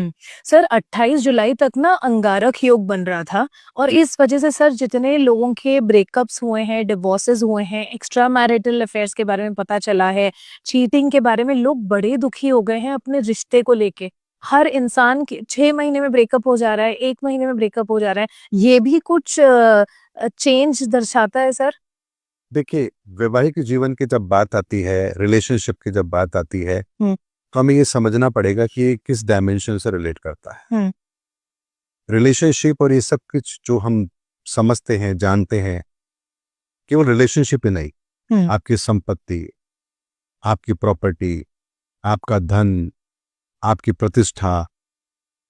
हुँ। Sir 28 जुलाई तक ना अंगारक योग बन रहा था और इस वज़ह से सर जितने लोगों के ब्रेकअप्स हुए हैं, डिवोर्सेस हुए हैं, एक्स्ट्रा मैरिटल अफेयर्स के बारे में पता चला है, चीटिंग के बारे में लोग बड़े दुखी हो गए हैं अपने रिश्ते को लेके। हर इंसान के 6 महीने में ब्रेकअप हो जा रहा है, 1 महीने में ब्रेकअप हो जा रहा है। ये भी कुछ चेंज दर्शाता है सर? देखिए, वैवाहिक जीवन की जब बात आती है, रिलेशनशिप की जब बात आती है, हुँ, तो हमें ये समझना पड़ेगा कि ये किस डायमेंशन से रिलेट करता है। हुँ, रिलेशनशिप और ये सब कुछ जो हम समझते हैं, जानते हैं, केवल रिलेशनशिप ही नहीं, हुँ, आपकी संपत्ति, आपकी प्रॉपर्टी, आपका धन, आपकी प्रतिष्ठा,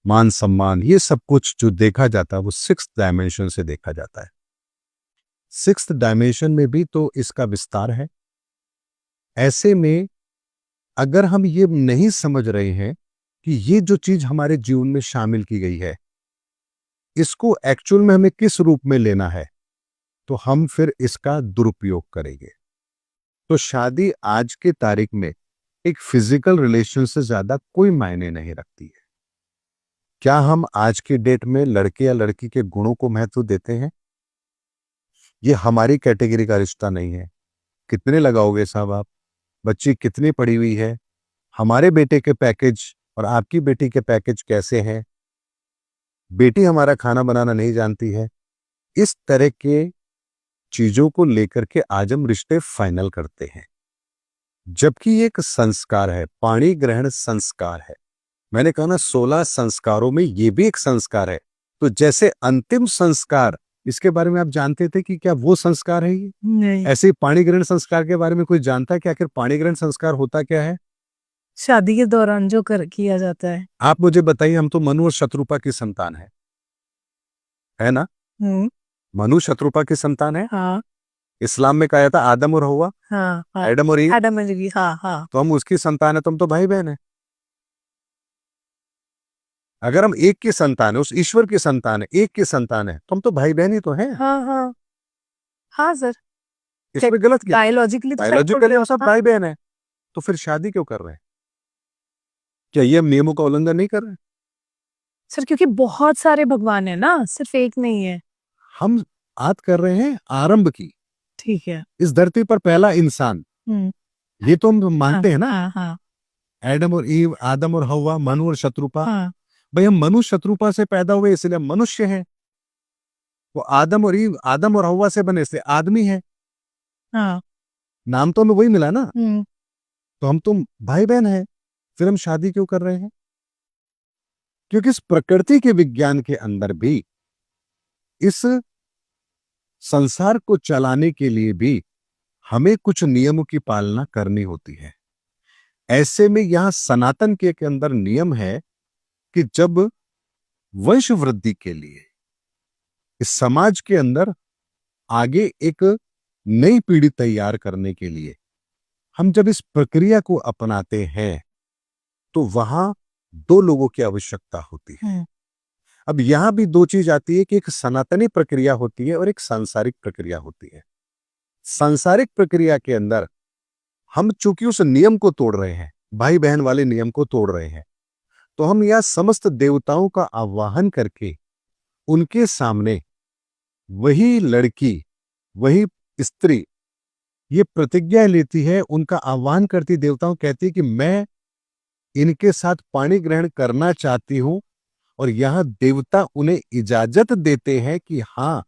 मान-सम्मान, ये सब कुछ जो देखा जाता है, वो सिक्स्थ डायमेंशन से देखा जाता है। सिक्स्थ डायमेंशन में भी तो इसका विस्तार है। ऐसे में अगर हम ये नहीं समझ रहे हैं कि ये जो चीज हमारे जीवन में शामिल की गई है, इसको एक्चुअल में हमें किस रूप में लेना है, तो हम फिर इसका दुरुपयोग करेंगे। तो शादी आज की तारीख में एक फिजिकल रिलेशन से ज्यादा कोई मायने नहीं रखती है। क्या हम आज की डेट में लड़के या लड़की के गुणों को महत्व देते हैं? ये हमारी कैटेगरी का रिश्ता नहीं है। कितने लगाओगे साहब आप? बच्ची कितनी पढ़ी हुई है? हमारे बेटे के पैकेज और आपकी बेटी के पैकेज कैसे हैं? बेटी हमारा खाना बनाना नहीं जानती है। इस तरह के चीजों को लेकर के आज हम रिश्ते फाइनल करते हैं, जबकि ये एक संस्कार है, पाणी ग्रहण संस्कार है। मैंने कहा ना, 16 संस्कारों में ये भी एक संस्कार है। तो जैसे अंतिम संस्कार, इसके बारे में आप जानते थे कि क्या वो संस्कार है ये? नहीं। ऐसे ही पाणी ग्रहण संस्कार के बारे में कोई जानता है कि आखिर पाणी ग्रहण संस्कार होता क्या है? शादी के दौरान जो कर किया जाता है। आप मुझे बताइए, हम तो मनु और शत्रुपा की संतान है ना? हुँ, मनु शत्रुपा की संतान है। हाँ। इस्लाम में कहा जाता है आदम और हव्वा, हाँ, हाँ। एडम और ईव। एडम एंड ईव, हाँ, हाँ। तो हम उसकी संतान है, तो हम तो भाई बहन है। अगर हम एक की संतान है, उस ईश्वर की संतान है, एक की संतान है, तो हम तो भाई बहन ही तो हैं। हाँ, हाँ। हाँ सर, इसमें गलत क्या? बायोलॉजिकली तो सेट हो बायोलॉजिकली गया। हम सब हाँ। भाई बहन है। तो फिर शादी क्यों कर रहे हैं? क्या ये हम नियमों का उल्लंघन नहीं कर रहे हैं? सर क्योंकि बहुत सारे भगवान हैं ना, सिर्फ एक नहीं है। हम बात कर रहे हैं आरंभ की। ठीक है। इस धरती पर पहला इंसान, हुँ। ये तो हम हाँ, मानते हैं ना। हाँ, हाँ, एडम और ईव, आदम और हव्वा, मनु और शत्रुपा। हाँ, भाई हम मनु शत्रुपा से पैदा हुए इसलिए हम मनुष्य हैं। वो आदम और ईव आदम और हव्वा से बने इसलिए आदमी है। हाँ। नाम तो हमें वही मिला ना। हुँ। तो हम तो भाई बहन हैं। फिर हम शादी क्यों कर रहे हैं? क्योंकि इस प्रकृति के विज्ञान के अंदर भी, इस संसार को चलाने के लिए भी हमें कुछ नियमों की पालना करनी होती है। ऐसे में यहां सनातन के अंदर नियम है कि जब वंश वृद्धि के लिए इस समाज के अंदर आगे एक नई पीढ़ी तैयार करने के लिए हम जब इस प्रक्रिया को अपनाते हैं, तो वहां दो लोगों की आवश्यकता होती है। हुँ। अब यहां भी दो चीज आती है कि एक सनातनी प्रक्रिया होती है और एक सांसारिक प्रक्रिया होती है। सांसारिक प्रक्रिया के अंदर हम चूंकि उस नियम को तोड़ रहे हैं, भाई बहन वाले नियम को तोड़ रहे हैं, तो हम यह समस्त देवताओं का आवाहन करके उनके सामने वही लड़की, वही स्त्री ये प्रतिज्ञा लेती है, उनका आह्वान करती, देवताओं कहती है कि मैं इनके साथ पाणी ग्रहण करना चाहती हूं। और यहां देवता उन्हें इजाजत देते हैं कि हां,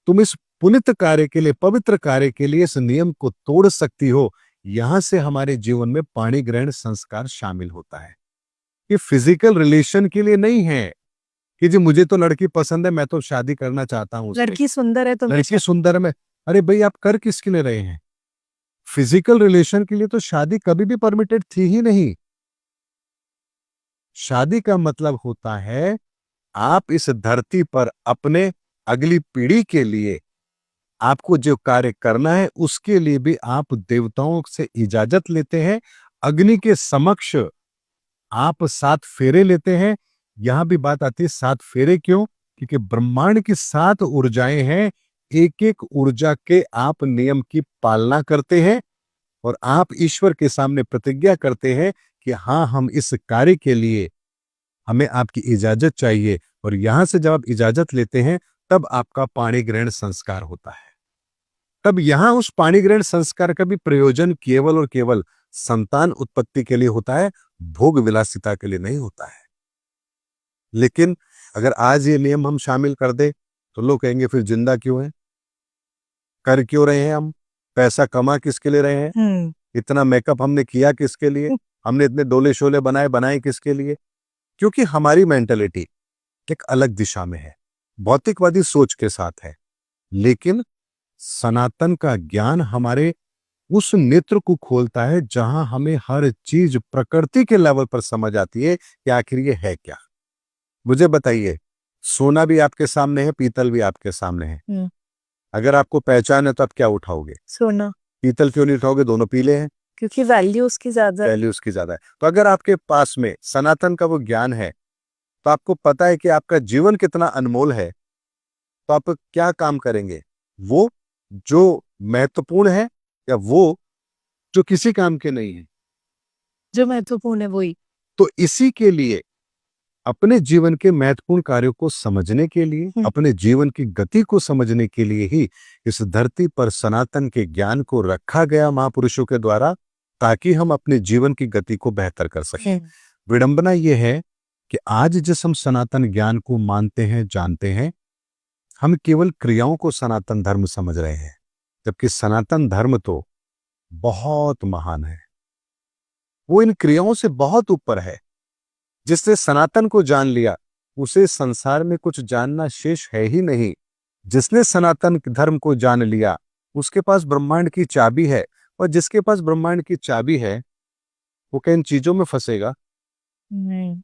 तुम इस पुनित कार्य के लिए, पवित्र कार्य के लिए इस नियम को तोड़ सकती हो। यहां से हमारे जीवन में पाणी ग्रहण संस्कार शामिल होता है। ये फिजिकल रिलेशन के लिए नहीं है कि जी मुझे तो लड़की पसंद है, मैं तो शादी करना चाहता हूं उससे। लड़की सुंदर है तो लड़की सुंदर है मैं, अरे भाई आप कर किसके लिए रहे हैं? फिजिकल रिलेशन के लिए तो शादी कभी भी परमिटेड थी ही नहीं। शादी का मतलब होता है आप इस धरती पर अपने अगली पीढ़ी के लिए आपको जो कार्य करना है उसके लिए भी आप देवताओं से इजाजत लेते हैं। अग्नि के समक्ष आप 7 फेरे लेते हैं। यहां भी बात आती है 7 फेरे क्यों? क्योंकि ब्रह्मांड की 7 ऊर्जाएं हैं। एक एक ऊर्जा के आप नियम की पालना करते हैं और आप ईश्वर के सामने प्रतिज्ञा करते हैं कि हां, हम इस कार्य के लिए हमें आपकी इजाजत चाहिए, और यहां से जब आप इजाजत लेते हैं तब आपका पाणी ग्रहण संस्कार होता है। तब यहां उस पाणी ग्रहण संस्कार का भी प्रयोजन केवल और केवल संतान उत्पत्ति के लिए होता है, भोग विलासिता के लिए नहीं होता है। लेकिन अगर आज ये नियम हम शामिल कर दे तो लोग कहेंगे फिर जिंदा क्यों है, कर क्यों रहे हैं हम, पैसा कमा किसके लिए रहे हैं, इतना मेकअप हमने किया किसके लिए, हमने इतने डोले शोले बनाए किसके लिए। क्योंकि हमारी मेंटलिटी एक अलग दिशा में है, भौतिकवादी सोच के साथ है। लेकिन सनातन का ज्ञान हमारे उस नेत्र को खोलता है जहां हमें हर चीज प्रकृति के लेवल पर समझ आती है कि आखिर ये है क्या। मुझे बताइए, सोना भी आपके सामने है, पीतल भी आपके सामने है। अगर आपको पहचान है तो आप क्या उठाओगे? सोना। पीतल क्यों नहीं उठाओगे? दोनों पीले हैं, क्योंकि वैल्यू उसकी ज्यादा है। वैल्यू उसकी ज्यादा है। तो अगर आपके पास में सनातन का वो ज्ञान है तो आपको पता है कि आपका जीवन कितना अनमोल है, तो आप क्या काम करेंगे? वो जो महत्वपूर्ण है या वो जो किसी काम के नहीं है? जो महत्वपूर्ण है वही। तो इसी के लिए अपने जीवन के महत्वपूर्ण कार्यों को समझने के लिए, अपने जीवन की गति को समझने के लिए ही इस धरती पर सनातन के ज्ञान को रखा गया महापुरुषों के द्वारा, ताकि हम अपने जीवन की गति को बेहतर कर सकें। विडंबना यह है कि आज जिस हम सनातन ज्ञान को मानते हैं, जानते हैं, हम केवल क्रियाओं को सनातन धर्म समझ रहे हैं, जबकि सनातन धर्म तो बहुत महान है। वो इन क्रियाओं से बहुत ऊपर है। जिसने सनातन को जान लिया उसे संसार में कुछ जानना शेष है ही नहीं। जिसने सनातन धर्म को जान लिया उसके पास ब्रह्मांड की चाबी है, और जिसके पास ब्रह्मांड की चाबी है वो क्या इन चीजों में फंसेगा? नहीं।